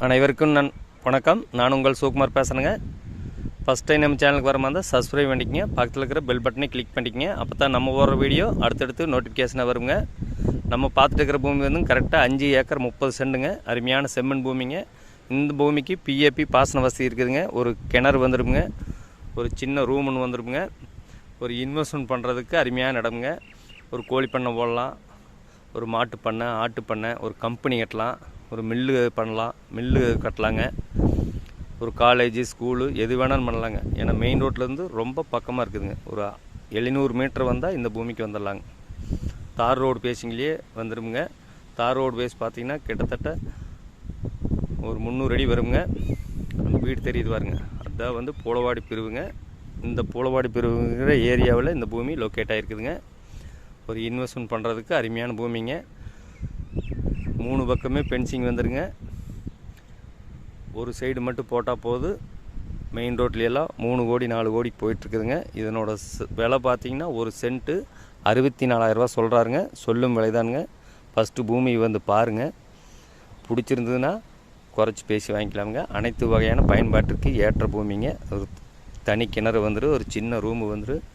அனைவருக்கும் வணக்கம். நான் உங்கள் சுகுமார் பேசுகிறேங்க. ஃபஸ்ட் டைம் நம்ம சேனலுக்கு வர மாதிரி சப்ஸ்கிரைப் பண்ணிக்கங்க, பக்கத்தில் இருக்கிற பெல் பட்டனை கிளிக் பண்ணிக்கங்க. அப்போ தான் நம்ம போடுற வீடியோ அடுத்தடுத்து நோட்டிஃபிகேஷனாக வருங்க. நம்ம பார்த்துட்டு இருக்கிற பூமி வந்து கரெக்டாக 5 ஏக்கர் 30 சென்ட்டுங்க. அருமையான செம்மண் பூமிங்க. இந்த பூமிக்கு பிஏபி பாசன வசதி இருக்குதுங்க. ஒரு கிணறு வந்துடுங்க, ஒரு சின்ன ரூம் ஒன்று வந்துடுங்க. ஒரு இன்வெஸ்ட்மெண்ட் பண்ணுறதுக்கு அருமையான இடமுங்க. ஒரு கோழி பண்ணை போடலாம், ஒரு மாட்டு பண்ணை, ஆட்டு பண்ணை, ஒரு கம்பெனி கட்டலாம், ஒரு மில்லு பண்ணலாம், மில்லு கட்டலாங்க. ஒரு காலேஜு, ஸ்கூலு எது வேணாலும் பண்ணலாங்க. ஏன்னா மெயின் ரோட்லேருந்து ரொம்ப பக்கமாக இருக்குதுங்க. ஒரு 700 மீட்டர் வந்தால் இந்த பூமிக்கு வந்துடலாங்க. தார் ரோடு பேசிங்லேயே வந்துடுங்க. தார் ரோடு பேஸ் பார்த்திங்கன்னா கிட்டத்தட்ட ஒரு 300 அடி வருங்க. அந்த வீடு தெரியுது பாருங்க, அதுதான் வந்து பூளவாடி பிரிவுங்க. இந்த பூளவாடி பிரிவுங்கிற ஏரியாவில் இந்த பூமி லொக்கேட் ஆகிருக்குதுங்க. ஒரு இன்வெஸ்ட்மெண்ட் பண்ணுறதுக்கு அருமையான பூமிங்க. 3 பக்கமே பென்சிங் வந்துடுங்க. ஒரு சைடு மட்டும் போட்டால் போது. மெயின் ரோட்லையெல்லாம் 3 கோடி 4 கோடிக்கு போயிட்டுருக்குதுங்க. இதனோட விலை பார்த்திங்கன்னா ஒரு சென்ட்டு 64,000 ரூபா சொல்கிறாருங்க. சொல்லும் விலைதானுங்க. ஃபஸ்ட்டு பூமி வந்து பாருங்கள், பிடிச்சிருந்ததுன்னா குறைச்சி பேசி வாங்கிக்கலாமுங்க. அனைத்து வகையான பயன்பாட்டிற்கு ஏற்ற பூமிங்க. ஒரு தனி கிணறு வந்துடும், ஒரு சின்ன ரூமு வந்துடும்,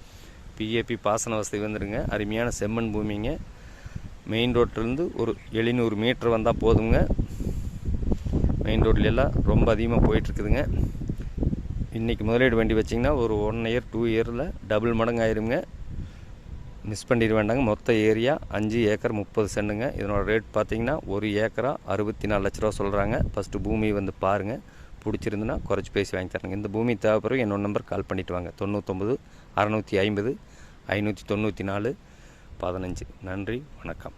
பிஏபி பாசன வசதி வந்துடுங்க. அருமையான செம்மண் பூமிங்க. மெயின் ரோட்லேருந்து ஒரு 700 மீட்டர் வந்தால் போதுங்க. மெயின் ரோட்லையெல்லாம் ரொம்ப அதிகமாக போயிட்டுருக்குதுங்க. இன்றைக்கி முதலீடு வண்டி வச்சிங்கன்னா ஒரு 1 இயர் 2 இயரில் டபுள் மடங்கு ஆயிருங்க. மிஸ் பண்ணிட வேண்டாங்க. மொத்த ஏரியா 5 ஏக்கர் 30 சென்ட்டுங்க. இதனோட ரேட் பார்த்திங்கன்னா 1 ஏக்கரா 64 லட்ச ரூபா சொல்கிறாங்க. ஃபஸ்ட்டு பூமி வந்து பாருங்கள், பிடிச்சிருந்துன்னா குறைச்சி பேசி வாங்கி தரணுங்க. இந்த பூமி தேவைப்படுற என்னோட நம்பர் கால் பண்ணிவிட்டு வாங்க. 99 650 594 15. நன்றி, வணக்கம்.